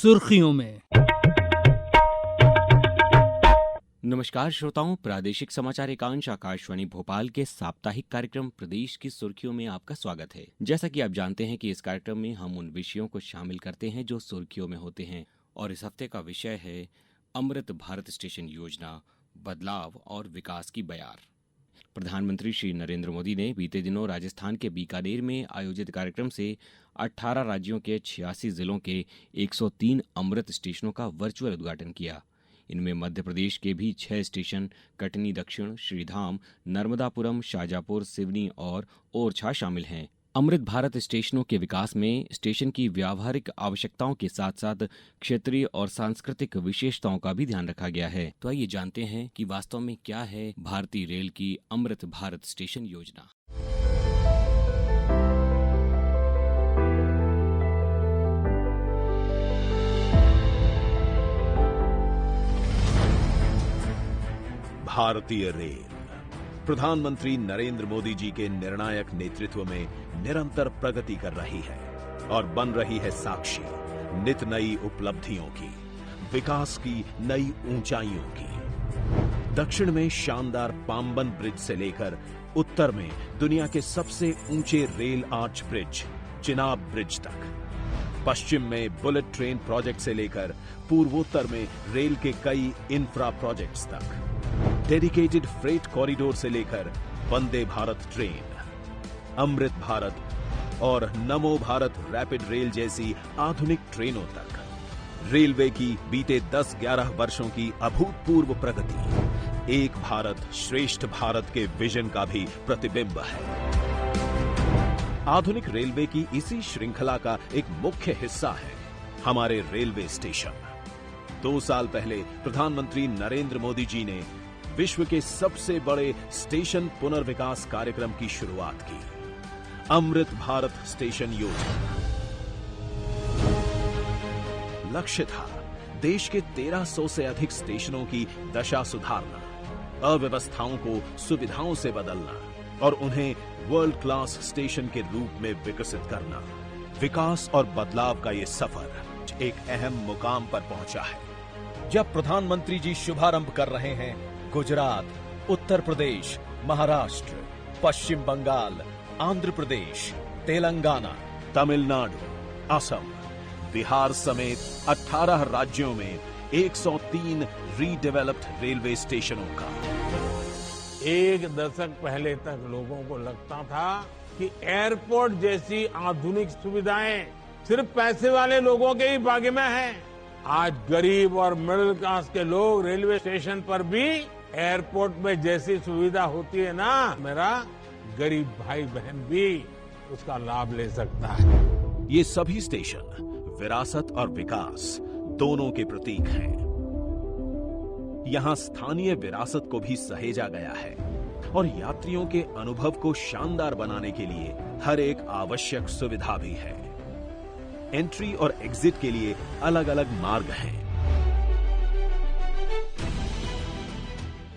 सुर्खियों में। नमस्कार श्रोताओं, प्रादेशिक समाचार एकांश आकाशवाणी भोपाल के साप्ताहिक कार्यक्रम प्रदेश की सुर्खियों में आपका स्वागत है। जैसा कि आप जानते हैं कि इस कार्यक्रम में हम उन विषयों को शामिल करते हैं जो सुर्खियों में होते हैं, और इस हफ्ते का विषय है अमृत भारत स्टेशन योजना, बदलाव और विकास की बयार। प्रधानमंत्री श्री नरेंद्र मोदी ने बीते दिनों राजस्थान के बीकानेर में आयोजित कार्यक्रम से 18 राज्यों के 86 जिलों के 103 अमृत स्टेशनों का वर्चुअल उद्घाटन किया। इनमें मध्य प्रदेश के भी 6 स्टेशन कटनी दक्षिण, श्रीधाम, नर्मदापुरम, शाजापुर, सिवनी और ओरछा शामिल हैं। अमृत भारत स्टेशनों के विकास में स्टेशन की व्यावहारिक आवश्यकताओं के साथ साथ क्षेत्रीय और सांस्कृतिक विशेषताओं का भी ध्यान रखा गया है। तो आइए जानते हैं कि वास्तव में क्या है भारतीय रेल की अमृत भारत स्टेशन योजना। भारतीय रेल प्रधानमंत्री नरेंद्र मोदी जी के निर्णायक नेतृत्व में निरंतर प्रगति कर रही है और बन रही है साक्षी नित नई उपलब्धियों की, विकास की नई ऊंचाइयों की। दक्षिण में शानदार पाम्बन ब्रिज से लेकर उत्तर में दुनिया के सबसे ऊंचे rail arch bridge Chenab bridge तक, पश्चिम में बुलेट ट्रेन प्रोजेक्ट से लेकर पूर्वोत्तर में रेल के कई इंफ्रा प्रोजेक्ट्स तक, डेडिकेटेड फ्रेट कॉरिडोर से लेकर वंदे भारत ट्रेन, अमृत भारत और नमो भारत रैपिड रेल जैसी आधुनिक ट्रेनों तक रेलवे की बीते 10-11 वर्षों की अभूतपूर्व प्रगति एक भारत श्रेष्ठ भारत के विजन का भी प्रतिबिंब है। आधुनिक रेलवे की इसी श्रृंखला का एक मुख्य हिस्सा है हमारे रेलवे स्टेशन। 2 साल पहले प्रधानमंत्री नरेंद्र मोदी जी ने विश्व के सबसे बड़े स्टेशन पुनर्विकास कार्यक्रम की शुरुआत की, अमृत भारत स्टेशन योजना। लक्ष्य था देश के 1300 से अधिक स्टेशनों की दशा सुधारना, अव्यवस्थाओं को सुविधाओं से बदलना और उन्हें वर्ल्ड क्लास स्टेशन के रूप में विकसित करना। विकास और बदलाव का ये सफर एक अहम मुकाम पर पहुंचा है जब प्रधानमंत्री जी शुभारंभ कर रहे हैं गुजरात, उत्तर प्रदेश, महाराष्ट्र, पश्चिम बंगाल, आंध्र प्रदेश, तेलंगाना, तमिलनाडु, असम, बिहार समेत 18 राज्यों में 103 रीडेवलप्ड रेलवे स्टेशनों का। एक दशक पहले तक लोगों को लगता था कि एयरपोर्ट जैसी आधुनिक सुविधाएं सिर्फ पैसे वाले लोगों के ही भाग्य में है। आज गरीब और मिडिल क्लास के लोग रेलवे स्टेशन पर भी एयरपोर्ट में जैसी सुविधा होती है ना, मेरा गरीब भाई बहन भी उसका लाभ ले सकता है। ये सभी स्टेशन विरासत और विकास दोनों के प्रतीक हैं। यहां स्थानीय विरासत को भी सहेजा गया है और यात्रियों के अनुभव को शानदार बनाने के लिए हर एक आवश्यक सुविधा भी है। एंट्री और एग्जिट के लिए अलग अलग मार्ग हैं।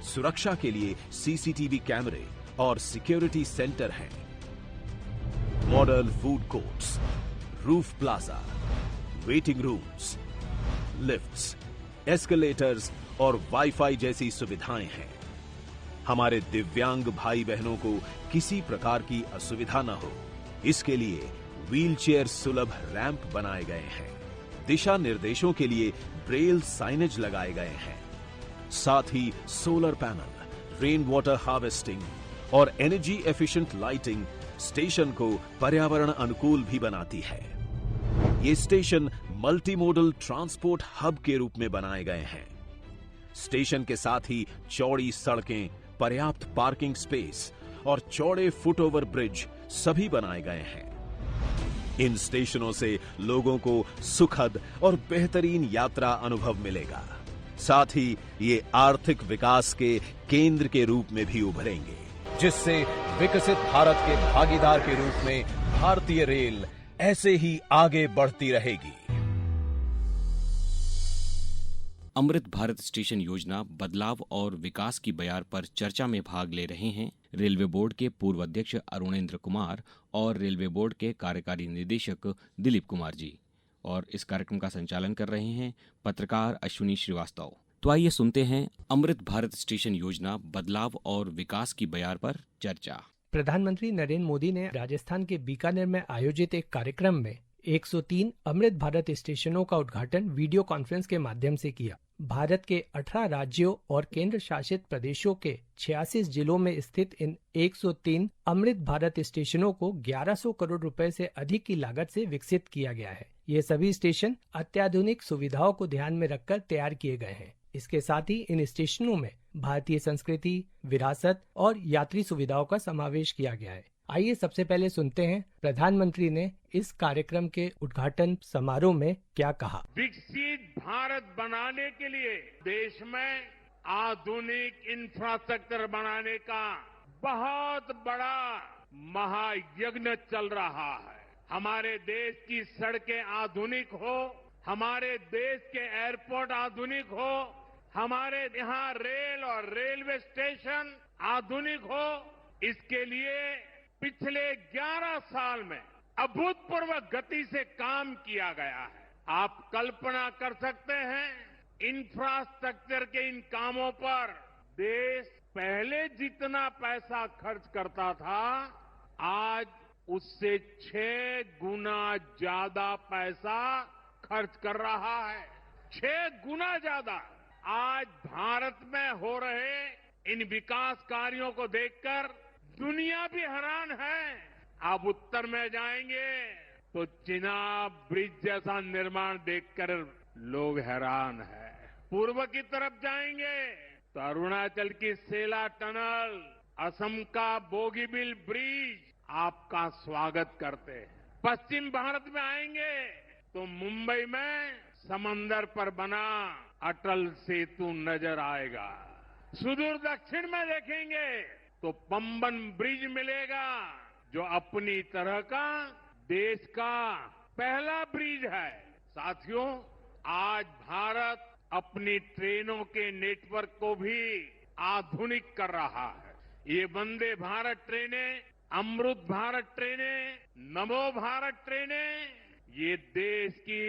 सुरक्षा के लिए सीसीटीवी कैमरे और सिक्योरिटी सेंटर हैं। Modern food courts, roof plaza, waiting rooms, lifts, escalators और वाईफाई जैसी सुविधाएं हैं। हमारे दिव्यांग भाई बहनों को किसी प्रकार की असुविधा न हो, इसके लिए व्हीलचेयर सुलभ रैंप बनाए गए हैं। दिशा निर्देशों के लिए ब्रेल साइनेज लगाए गए हैं। साथ ही solar panel, rain water harvesting और एनर्जी एफिशिएंट लाइटिंग स्टेशन को पर्यावरण अनुकूल भी बनाती है। ये स्टेशन मल्टी मॉडल ट्रांसपोर्ट हब के रूप में बनाए गए हैं। स्टेशन के साथ ही चौड़ी सड़कें, पर्याप्त पार्किंग स्पेस और चौड़े फुटओवर ब्रिज सभी बनाए गए हैं। इन स्टेशनों से लोगों को सुखद और बेहतरीन यात्रा अनुभव मिलेगा। साथ ही ये आर्थिक विकास के केंद्र के रूप में भी उभरेंगे, जिससे विकसित भारत के भागीदार के रूप में भारतीय रेल ऐसे ही आगे बढ़ती रहेगी। अमृत भारत स्टेशन योजना, बदलाव और विकास की बयार पर चर्चा में भाग ले रहे हैं रेलवे बोर्ड के पूर्व अध्यक्ष अरुणेंद्र कुमार और रेलवे बोर्ड के कार्यकारी निदेशक दिलीप कुमार जी। और इस कार्यक्रम का संचालन कर रहे हैं पत्रकार अश्विनी श्रीवास्तव। तो आइए सुनते हैं अमृत भारत स्टेशन योजना, बदलाव और विकास की बयार पर चर्चा। प्रधानमंत्री नरेंद्र मोदी ने राजस्थान के बीकानेर में आयोजित एक कार्यक्रम में 103 अमृत भारत स्टेशनों का उद्घाटन वीडियो कॉन्फ्रेंस के माध्यम से किया। भारत के 18 राज्यों और केंद्र शासित प्रदेशों के 86 जिलों में स्थित इन 103 अमृत भारत स्टेशनों को 1100 करोड़ रुपए से अधिक की लागत से विकसित किया गया है। ये सभी स्टेशन अत्याधुनिक सुविधाओं को ध्यान में रखकर तैयार किए गए हैं। इसके साथ ही इन स्टेशनों में भारतीय संस्कृति, विरासत और यात्री सुविधाओं का समावेश किया गया है। आइए सबसे पहले सुनते हैं प्रधानमंत्री ने इस कार्यक्रम के उद्घाटन समारोह में क्या कहा। विकसित भारत बनाने के लिए देश में आधुनिक इंफ्रास्ट्रक्चर बनाने का बहुत बड़ा महायज्ञ चल रहा है। हमारे देश की सड़कें आधुनिक हो, हमारे देश के एयरपोर्ट आधुनिक हो, हमारे यहाँ रेल और रेलवे स्टेशन आधुनिक हो, इसके लिए पिछले 11 साल में अभूतपूर्व गति से काम किया गया है। आप कल्पना कर सकते हैं, इंफ्रास्ट्रक्चर के इन कामों पर देश पहले जितना पैसा खर्च करता था, आज उससे 6 गुना ज्यादा पैसा खर्च कर रहा है। 6 गुना ज्यादा। आज भारत में हो रहे इन विकास कार्यों को देखकर दुनिया भी हैरान है। आप उत्तर में जाएंगे तो चिनाब ब्रिज जैसा निर्माण देखकर लोग हैरान है। पूर्व की तरफ जाएंगे तो अरुणाचल की सेला टनल, असम का बोगीबिल ब्रिज आपका स्वागत करते हैं। पश्चिम भारत में आएंगे तो मुंबई में समंदर पर बना अटल सेतु नजर आएगा। सुदूर दक्षिण में देखेंगे तो पंबन ब्रिज मिलेगा, जो अपनी तरह का देश का पहला ब्रिज है। साथियों, आज भारत अपनी ट्रेनों के नेटवर्क को भी आधुनिक कर रहा है। ये वंदे भारत ट्रेनें, अमृत भारत ट्रेनें, नमो भारत ट्रेनें, ये देश की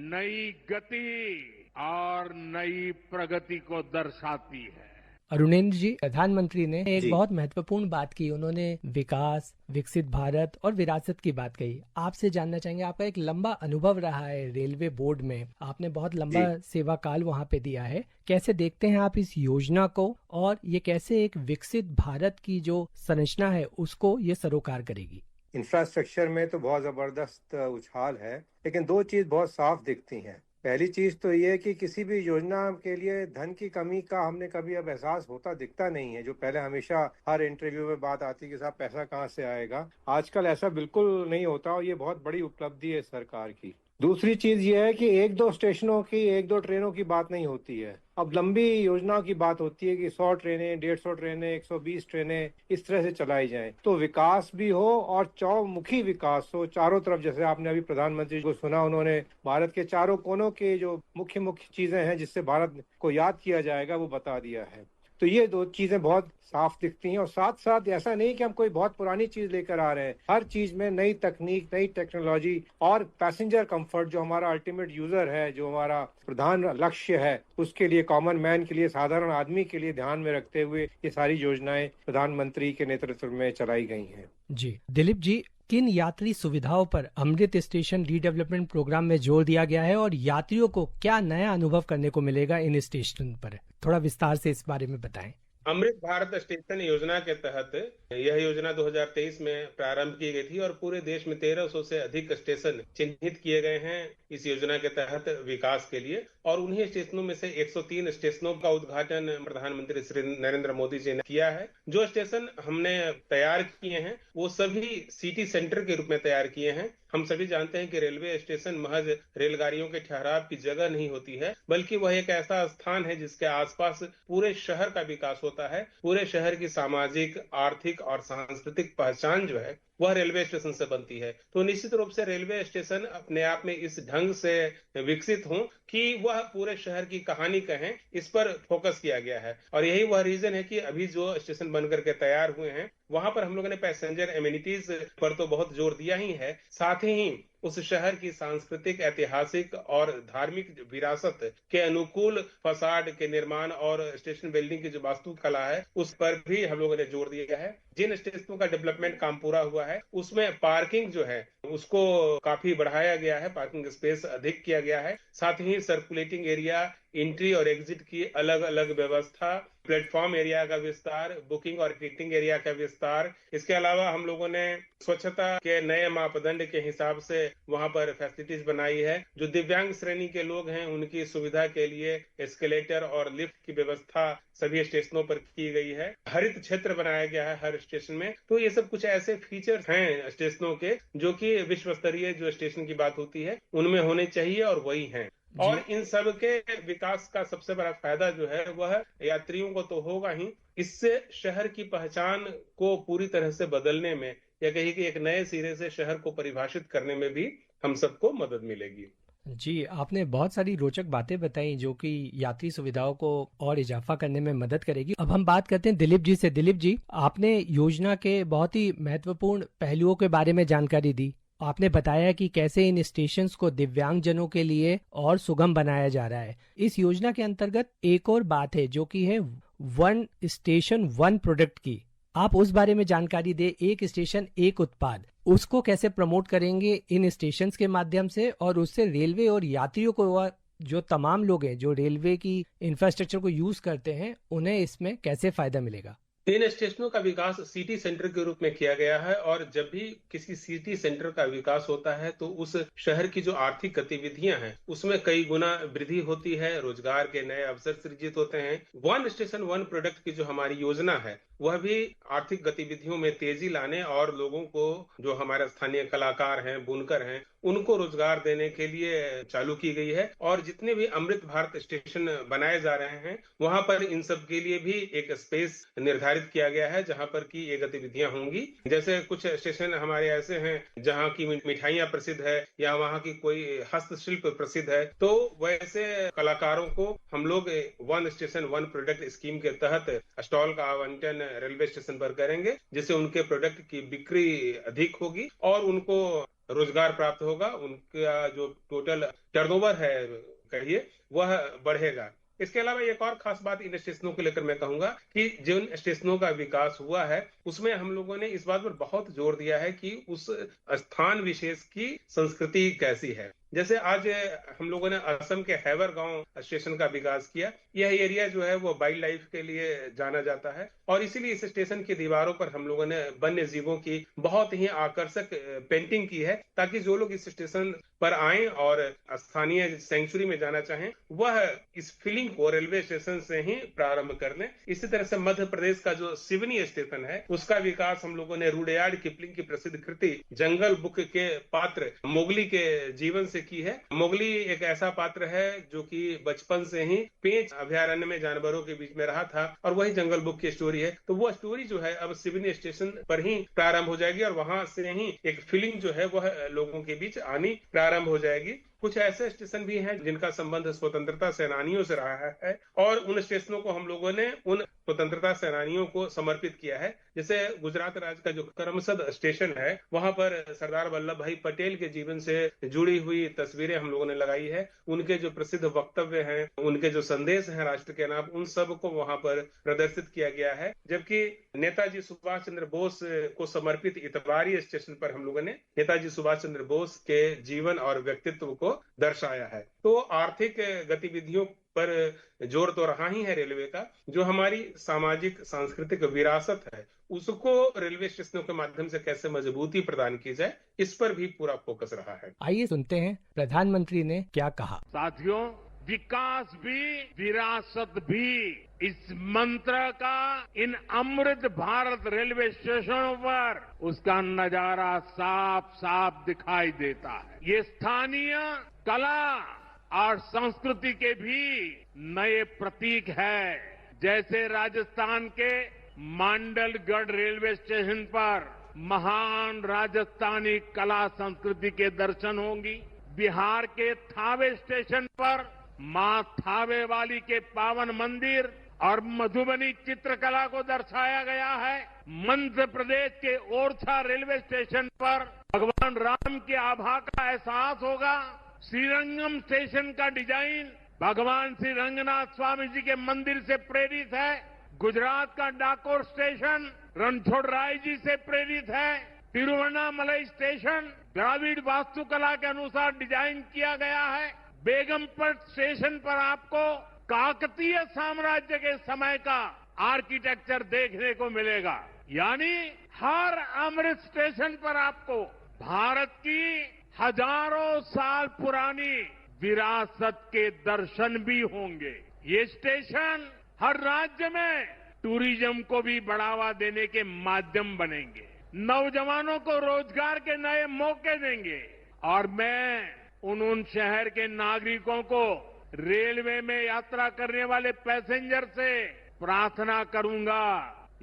नई गति और नई प्रगति को दर्शाती है। अरुणेंद्र जी, प्रधानमंत्री ने एक बहुत महत्वपूर्ण बात की। उन्होंने विकास, विकसित भारत और विरासत की बात कही। आपसे जानना चाहेंगे, आपका एक लंबा अनुभव रहा है रेलवे बोर्ड में, आपने बहुत लंबा सेवा काल वहाँ पे दिया है। कैसे देखते हैं आप इस योजना को, और ये कैसे एक विकसित भारत की जो संरचना है उसको ये सरोकार करेगी? इंफ्रास्ट्रक्चर में तो बहुत जबरदस्त उछाल है, लेकिन 2 चीज बहुत साफ दिखती हैं। पहली चीज तो ये कि किसी भी योजना के लिए धन की कमी का हमने कभी अब एहसास होता दिखता नहीं है। जो पहले हमेशा हर इंटरव्यू में बात आती कि साहब पैसा कहाँ से आएगा, आजकल ऐसा बिल्कुल नहीं होता, और ये बहुत बड़ी उपलब्धि है सरकार की। दूसरी चीज ये है कि 1-2 स्टेशनों की, 1-2 ट्रेनों की बात नहीं होती है, अब लंबी योजनाओं की बात होती है कि 100 ट्रेनें, 150 ट्रेनें, 120 ट्रेनें इस तरह से चलाई जाएं, तो विकास भी हो और चौमुखी विकास हो चारों तरफ। जैसे आपने अभी प्रधानमंत्री को सुना, उन्होंने भारत के चारों कोनों के जो मुख्य मुख्य चीजें हैं जिससे भारत को याद किया जाएगा वो बता दिया है। तो ये 2 चीजें बहुत साफ दिखती हैं। और साथ साथ ऐसा नहीं कि हम कोई बहुत पुरानी चीज लेकर आ रहे हैं, हर चीज में नई तकनीक, नई टेक्नोलॉजी और पैसेंजर कंफर्ट, जो हमारा अल्टीमेट यूजर है, जो हमारा प्रधान लक्ष्य है, उसके लिए, कॉमन मैन के लिए, साधारण आदमी के लिए ध्यान में रखते हुए ये सारी योजनाएं प्रधानमंत्री के नेतृत्व में चलाई गई हैं। जी दिलीप जी, किन यात्री सुविधाओं पर अमृत स्टेशन रीडेवलपमेंट प्रोग्राम में जोर दिया गया है, और यात्रियों को क्या नया अनुभव करने को मिलेगा इन स्टेशन पर? थोड़ा विस्तार से इस बारे में बताएं। अमृत भारत स्टेशन योजना के तहत यह योजना 2023 में प्रारंभ की गई थी और पूरे देश में 1300 से अधिक स्टेशन चिन्हित किए गए हैं इस योजना के तहत विकास के लिए। और उन्हीं स्टेशनों में से 103 स्टेशनों का उद्घाटन प्रधानमंत्री श्री नरेंद्र मोदी जी ने किया है। जो स्टेशन हमने तैयार किए हैं वो सभी सिटी सेंटर के रूप में तैयार किए हैं। हम सभी जानते हैं कि रेलवे स्टेशन महज रेलगाड़ियों के ठहराव की जगह नहीं होती है, बल्कि वह एक ऐसा स्थान है जिसके आसपास पूरे शहर का विकास होता है। पूरे शहर की सामाजिक, आर्थिक और सांस्कृतिक पहचान जो है वह रेलवे स्टेशन से बनती है। तो निश्चित रूप से रेलवे स्टेशन अपने आप में इस ढंग से विकसित हों कि वह पूरे शहर की कहानी कहें, इस पर फोकस किया गया है। और यही वह रीजन है कि अभी जो स्टेशन बनकर के तैयार हुए हैं वहां पर हम लोगों ने पैसेंजर एमिनिटीज पर तो बहुत जोर दिया ही है, साथ ही उस शहर की सांस्कृतिक, ऐतिहासिक और धार्मिक विरासत के अनुकूल फसाड के निर्माण और स्टेशन बिल्डिंग की जो वास्तुकला है उस पर भी हम लोगों ने जोर दिया है। जिन स्टेशनों का डेवलपमेंट काम पूरा हुआ है उसमें पार्किंग जो है उसको काफी बढ़ाया गया है, पार्किंग स्पेस अधिक किया गया है। साथ ही सर्कुलेटिंग एरिया, एंट्री और एग्जिट की अलग अलग व्यवस्था, प्लेटफॉर्म एरिया का विस्तार, बुकिंग और टिकटिंग एरिया का विस्तार। इसके अलावा हम लोगों ने स्वच्छता के नए मापदंड के हिसाब से वहां पर फैसिलिटीज बनाई है। जो दिव्यांग श्रेणी के लोग हैं उनकी सुविधा के लिए एस्केलेटर और लिफ्ट की व्यवस्था सभी स्टेशनों पर की गई है। हरित क्षेत्र बनाया गया है हर स्टेशन में। तो ये सब कुछ ऐसे फीचर्स हैं स्टेशनों के जो कि विश्व स्तरीय जो स्टेशन की बात होती है उनमें होने चाहिए और वही हैं। और इन सब के विकास का सबसे बड़ा फायदा जो है वह यात्रियों को तो होगा ही, इससे शहर की पहचान को पूरी तरह से बदलने में या कहीं कि एक नए सिरे से शहर को परिभाषित करने में भी हम सबको मदद मिलेगी। जी, आपने बहुत सारी रोचक बातें बताई जो कि यात्री सुविधाओं को और इजाफा करने में मदद करेगी। अब हम बात करते हैं दिलीप जी से। दिलीप जी, आपने योजना के बहुत ही महत्वपूर्ण पहलुओं के बारे में जानकारी दी। आपने बताया कि कैसे इन स्टेशंस को दिव्यांगजनों के लिए और सुगम बनाया जा रहा है। इस योजना के अंतर्गत एक और बात है जो कि है वन स्टेशन वन प्रोडक्ट की। आप उस बारे में जानकारी दे। एक स्टेशन एक उत्पाद, उसको कैसे प्रमोट करेंगे इन स्टेशंस के माध्यम से, और उससे रेलवे और यात्रियों को, जो तमाम लोग हैं जो रेलवे की इंफ्रास्ट्रक्चर को यूज करते हैं, उन्हें इसमें कैसे फायदा मिलेगा? इन स्टेशनों का विकास सिटी सेंटर के रूप में किया गया है और जब भी किसी सिटी सेंटर का विकास होता है तो उस शहर की जो आर्थिक गतिविधियां हैं उसमें कई गुना वृद्धि होती है, रोजगार के नए अवसर सृजित होते हैं। वन स्टेशन वन प्रोडक्ट की जो हमारी योजना है वह भी आर्थिक गतिविधियों में तेजी लाने और लोगों को, जो हमारे स्थानीय कलाकार हैं, बुनकर हैं, उनको रोजगार देने के लिए चालू की गई है। और जितने भी अमृत भारत स्टेशन बनाए जा रहे हैं वहां पर इन सब के लिए भी एक स्पेस निर्धारित किया गया है जहां पर की ये गतिविधियां होंगी। जैसे कुछ स्टेशन हमारे ऐसे हैं जहां की मिठाइयां प्रसिद्ध है या वहां की कोई हस्तशिल्प प्रसिद्ध है, तो वैसे कलाकारों को हम लोग one station one product scheme के तहत स्टॉल का आवंटन रेलवे स्टेशन पर करेंगे, जिससे उनके प्रोडक्ट की बिक्री अधिक होगी और उनको रोजगार प्राप्त होगा। उनका जो टोटल टर्नओवर है कहिए वह बढ़ेगा। इसके अलावा एक और खास बात इन स्टेशनों को लेकर मैं कहूंगा कि जिन स्टेशनों का विकास हुआ है उसमें हम लोगों ने इस बात पर बहुत जोर दिया है कि उस स्थान विशेष की संस्कृति कैसी है। जैसे आज हम लोगों ने असम के हैवर गांव स्टेशन का विकास किया। यह एरिया जो है वो वाइल्ड लाइफ के लिए जाना जाता है और इसीलिए इस स्टेशन की दीवारों पर हम लोगों ने वन्य जीवों की बहुत ही आकर्षक पेंटिंग की है, ताकि जो लोग इस स्टेशन पर आए और स्थानीय सेंचुरी में जाना चाहें वह इस फीलिंग को रेलवे स्टेशन से ही प्रारंभ कर लें। इसी तरह से मध्य प्रदेश का जो सिवनी स्टेशन है उसका विकास हम लोगों ने रुडयार्ड किपलिंग की प्रसिद्ध कृति जंगल बुक के पात्र मोगली के जीवन से की है। मोगली एक ऐसा पात्र है जो कि बचपन से ही पेंच अभयारण्य में जानवरों के बीच में रहा था और वही जंगल बुक की स्टोरी है। तो वो स्टोरी जो है अब सिवनी स्टेशन पर ही प्रारंभ हो जाएगी और वहां से ही एक फीलिंग जो है वह लोगों के बीच आनी प्रारंभ हो जाएगी। कुछ ऐसे स्टेशन भी हैं जिनका संबंध स्वतंत्रता सेनानियों से रहा है और उन स्टेशनों को हम लोगों ने उन स्वतंत्रता सेनानियों को समर्पित किया है। जैसे गुजरात राज्य का जो करमसद स्टेशन है वहां पर सरदार वल्लभ भाई पटेल के जीवन से जुड़ी हुई तस्वीरें हम लोगों ने लगाई है। उनके जो प्रसिद्ध वक्तव्य हैं, उनके जो संदेश हैं राष्ट्र के नाम, उन सब को वहां पर प्रदर्शित किया गया है। जबकि नेताजी सुभाष चंद्र बोस को समर्पित इतवारी स्टेशन पर हम लोगों ने नेताजी सुभाष चंद्र बोस के जीवन और व्यक्तित्व को दर्शाया है। तो आर्थिक गतिविधियों पर जोर तो रहा ही है रेलवे का। जो हमारी सामाजिक सांस्कृतिक विरासत है उसको रेलवे स्टेशनों के माध्यम से कैसे मजबूती प्रदान की जाए, इस पर भी पूरा फोकस रहा है। आइए सुनते हैं प्रधानमंत्री ने क्या कहा। साथियों, विकास भी विरासत भी, इस मंत्र का इन अमृत भारत रेलवे स्टेशनों पर उसका नजारा साफ साफ दिखाई देता है। ये स्थानीय कला और संस्कृति के भी नए प्रतीक है। जैसे राजस्थान के मांडलगढ़ रेलवे स्टेशन पर महान राजस्थानी कला संस्कृति के दर्शन होंगी। बिहार के थावे स्टेशन पर मां थावे वाली के पावन मंदिर और मधुबनी चित्रकला को दर्शाया गया है। मध्य प्रदेश के ओरछा रेलवे स्टेशन पर भगवान राम की आभा का एहसास होगा। श्रीरंगम स्टेशन का डिजाइन भगवान श्री रंगनाथ स्वामी जी के मंदिर से प्रेरित है। गुजरात का डाकोर स्टेशन रणछोड़ राय जी से प्रेरित है। तिरुवन्नामलई स्टेशन द्राविड़ वास्तुकला के अनुसार डिजाइन किया गया है। बेगमपट स्टेशन पर आपको काकतीय साम्राज्य के समय का आर्किटेक्चर देखने को मिलेगा। यानी हर अमृत स्टेशन पर आपको भारत की हजारों साल पुरानी विरासत के दर्शन भी होंगे। ये स्टेशन हर राज्य में टूरिज्म को भी बढ़ावा देने के माध्यम बनेंगे, नौजवानों को रोजगार के नए मौके देंगे। और मैं उन शहर के नागरिकों को, रेलवे में यात्रा करने वाले पैसेंजर से प्रार्थना करूंगा,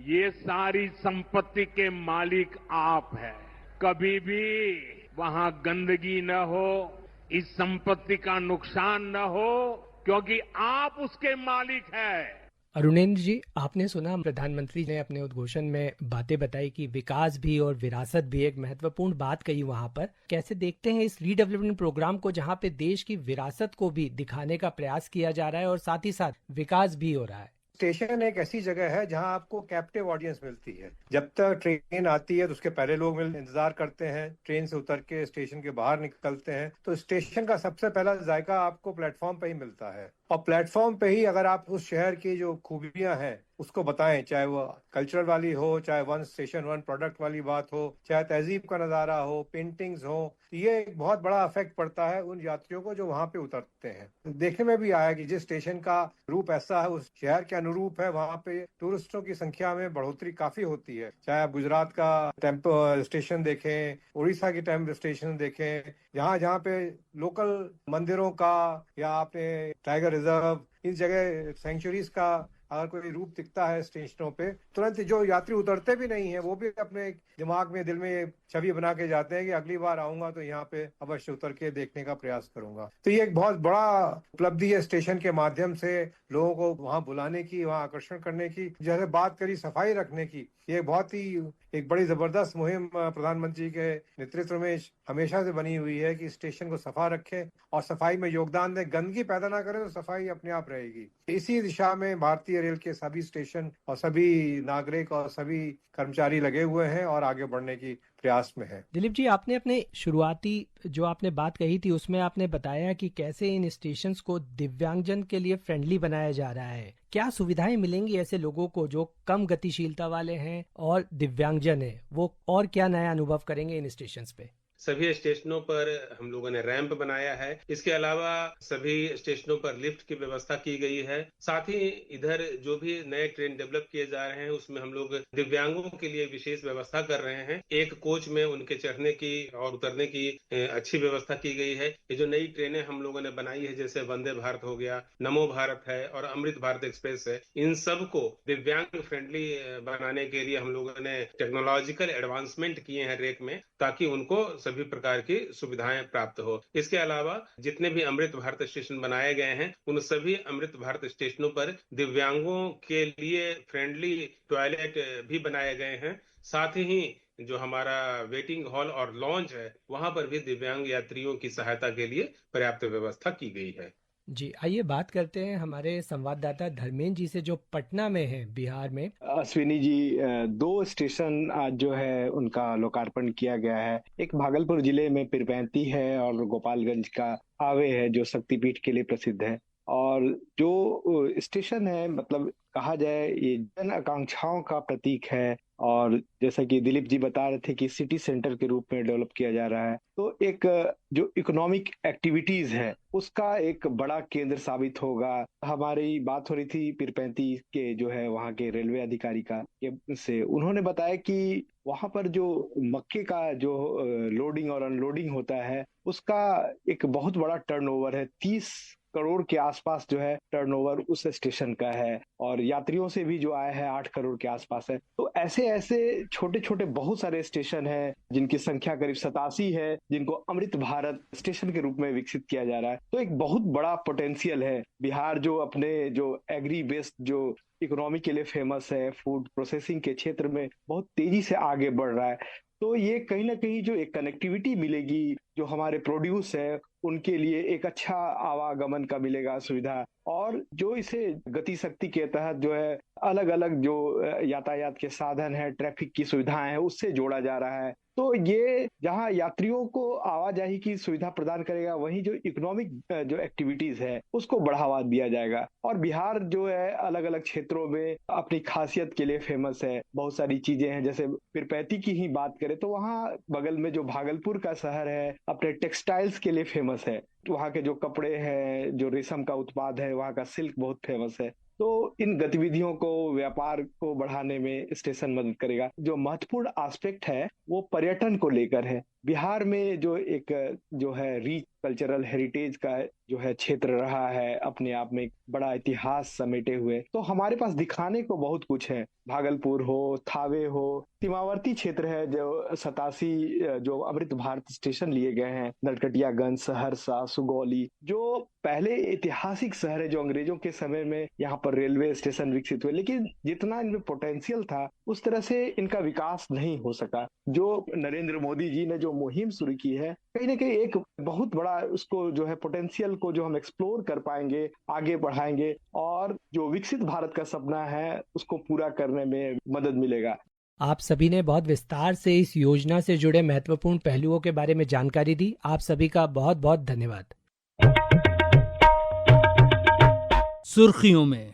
ये सारी संपत्ति के मालिक आप हैं। कभी भी वहां गंदगी न हो, इस संपत्ति का नुकसान न हो, क्योंकि आप उसके मालिक हैं। अरुणेंद्र जी, आपने सुना प्रधानमंत्री ने अपने उद्घोषण में बातें बताई कि विकास भी और विरासत भी एक महत्वपूर्ण बात कही वहां पर। कैसे देखते हैं इस रीडेवलपमेंट प्रोग्राम को, जहां पे देश की विरासत को भी दिखाने का प्रयास किया जा रहा है और साथ ही साथ विकास भी हो रहा है? स्टेशन एक ऐसी जगह है जहां आपको कैप्टिव ऑडियंस मिलती है। जब तक ट्रेन आती है तो उसके पहले लोग इंतजार करते हैं, ट्रेन से उतर के स्टेशन के बाहर निकलते हैं, तो स्टेशन का सबसे पहला जायका आपको प्लेटफॉर्म पे ही मिलता है। और प्लेटफॉर्म पे ही अगर आप उस शहर की जो खूबियां हैं उसको बताएं, चाहे वो कल्चरल वाली हो, चाहे वन स्टेशन वन प्रोडक्ट वाली बात हो, चाहे तहजीब का नजारा हो, पेंटिंग्स हो, तो ये एक बहुत बड़ा इफेक्ट पड़ता है उन यात्रियों को जो वहां पे उतरते हैं। देखने में भी आया कि जिस स्टेशन का रूप ऐसा है, उस शहर के अनुरूप है, वहां पे टूरिस्टों की संख्या में बढ़ोतरी काफी होती है। चाहे आप गुजरात का टेम्पल स्टेशन देखें, उड़ीसा की टेम्पल स्टेशन देखें, जहाँ जहाँ पे लोकल मंदिरों का या आपने टाइगर रिजर्व, इस जगह सेंचुरीज का अगर कोई रूप दिखता है स्टेशनों पे, तुरंत जो यात्री उतरते भी नहीं है वो भी अपने दिमाग में, दिल में छवि बना के जाते हैं कि अगली बार आऊंगा तो यहाँ पे अवश्य उतर के देखने का प्रयास करूंगा। तो ये एक बहुत बड़ा उपलब्धि है स्टेशन के माध्यम से लोगों को वहां बुलाने की, वहां आकर्षण करने की। जैसे बात करी सफाई रखने की, ये बहुत ही एक बड़ी जबरदस्त मुहिम प्रधानमंत्री के नेतृत्व में हमेशा से बनी हुई है कि स्टेशन को सफा रखें और सफाई में योगदान दें। गंदगी पैदा ना करें तो सफाई अपने आप रहेगी। इसी दिशा में भारतीय रेल के सभी स्टेशन और सभी नागरिक और सभी कर्मचारी लगे हुए हैं और आगे बढ़ने की प्रयास में है। दिलीप जी, आपने अपने शुरुआती जो आपने बात कही थी उसमें आपने बताया कि कैसे इन स्टेशंस को दिव्यांगजन के लिए फ्रेंडली बनाया जा रहा है। क्या सुविधाएं मिलेंगी ऐसे लोगों को जो कम गतिशीलता वाले हैं और दिव्यांगजन है, वो और क्या नया अनुभव करेंगे इन स्टेशंस पे? सभी स्टेशनों पर हम लोगों ने रैंप बनाया है। इसके अलावा सभी स्टेशनों पर लिफ्ट की व्यवस्था की गई है। साथ ही इधर जो भी नए ट्रेन डेवलप किए जा रहे हैं उसमें हम लोग दिव्यांगों के लिए विशेष व्यवस्था कर रहे हैं। एक कोच में उनके चढ़ने की और उतरने की अच्छी व्यवस्था की गई है। ये जो नई ट्रेनें हम लोगों ने बनाई है, जैसे वंदे भारत हो गया, नमो भारत है और अमृत भारत एक्सप्रेस है, इन सब को दिव्यांग फ्रेंडली बनाने के लिए हम लोगों ने टेक्नोलॉजिकल एडवांसमेंट किए हैं रेक में, ताकि उनको सभी प्रकार की सुविधाएं प्राप्त हो। इसके अलावा जितने भी अमृत भारत स्टेशन बनाए गए हैं, उन सभी अमृत भारत स्टेशनों पर दिव्यांगों के लिए फ्रेंडली टॉयलेट भी बनाए गए हैं। साथ ही जो हमारा वेटिंग हॉल और लॉन्च है, वहां पर भी दिव्यांग यात्रियों की सहायता के लिए पर्याप्त व्यवस्था की गई है। जी, आइए बात करते हैं हमारे संवाददाता धर्मेंद्र जी से, जो पटना में है, बिहार में। अश्विनी जी, 2 स्टेशन आज जो है उनका लोकार्पण किया गया है। एक भागलपुर जिले में पीरपैंती है और गोपालगंज का आवे है जो शक्तिपीठ के लिए प्रसिद्ध है। और जो स्टेशन है, मतलब कहा जाए ये जन आकांक्षाओं का प्रतीक है। और जैसा कि दिलीप जी बता रहे थे कि सिटी सेंटर के रूप में डेवलप किया जा रहा है, तो एक जो इकोनॉमिक एक्टिविटीज है उसका एक बड़ा केंद्र साबित होगा। हमारी बात हो रही थी पीरपैंती के जो है वहाँ के रेलवे अधिकारी का से, उन्होंने बताया कि वहां पर जो मक्के का जो लोडिंग और अनलोडिंग होता है उसका एक बहुत बड़ा टर्नओवर है। 30 करोड़ के आसपास जो है टर्नओवर उस स्टेशन का है, और यात्रियों से भी जो आया है 8 करोड़ के आसपास है। तो ऐसे ऐसे छोटे छोटे बहुत सारे स्टेशन हैं जिनकी संख्या करीब 87 है, जिनको अमृत भारत स्टेशन के रूप में विकसित किया जा रहा है। तो एक बहुत बड़ा पोटेंशियल है। बिहार जो अपने जो एग्री बेस्ड जो इकोनॉमी के लिए फेमस है, फूड प्रोसेसिंग के क्षेत्र में बहुत तेजी से आगे बढ़ रहा है। तो ये कहीं ना कहीं जो एक कनेक्टिविटी मिलेगी, जो हमारे प्रोड्यूस है उनके लिए एक अच्छा आवागमन का मिलेगा सुविधा, और जो इसे गति शक्ति के तहत जो है अलग अलग जो यातायात के साधन है, ट्रैफिक की सुविधाएं हैं, उससे जोड़ा जा रहा है। तो ये जहां यात्रियों को आवाजाही की सुविधा प्रदान करेगा, वहीं जो इकोनॉमिक जो एक्टिविटीज है उसको बढ़ावा दिया जाएगा। और बिहार जो है अलग अलग क्षेत्रों में अपनी खासियत के लिए फेमस है। बहुत सारी चीजें हैं, जैसे पीरपैंती की ही बात करें तो वहाँ बगल में जो भागलपुर का शहर है अपने टेक्सटाइल्स के लिए फेमस है। वहाँ के जो कपड़े हैं, जो रेशम का उत्पाद है, वहाँ का सिल्क बहुत फेमस है। तो इन गतिविधियों को, व्यापार को बढ़ाने में स्टेशन मदद करेगा। जो महत्वपूर्ण एस्पेक्ट है वो पर्यटन को लेकर है। बिहार में जो एक जो है रिच कल्चरल हेरिटेज का जो है क्षेत्र रहा है, अपने आप में एक बड़ा इतिहास समेटे हुए, तो हमारे पास दिखाने को बहुत कुछ है। भागलपुर हो, थावे हो, सीमावर्ती क्षेत्र है, जो 87 जो अमृत भारत स्टेशन लिए गए हैं, नरकटियागंज, सहरसा, सुगौली, जो पहले ऐतिहासिक शहर है, जो अंग्रेजों के समय में यहाँ पर रेलवे स्टेशन विकसित हुए, लेकिन जितना इनमें पोटेंशियल था उस तरह से इनका विकास नहीं हो सका। जो नरेंद्र मोदी जी ने जो मुहिम शुरू की है, कहीं ना कहीं एक बहुत बड़ा उसको जो है पोटेंशियल को जो हम एक्सप्लोर कर पाएंगे, आगे बढ़ाएंगे, और जो विकसित भारत का सपना है उसको पूरा करने में मदद मिलेगा। आप सभी ने बहुत विस्तार से इस योजना से जुड़े महत्वपूर्ण पहलुओं के बारे में जानकारी दी। आप सभी का बहुत बहुत धन्यवाद। सुर्खियों में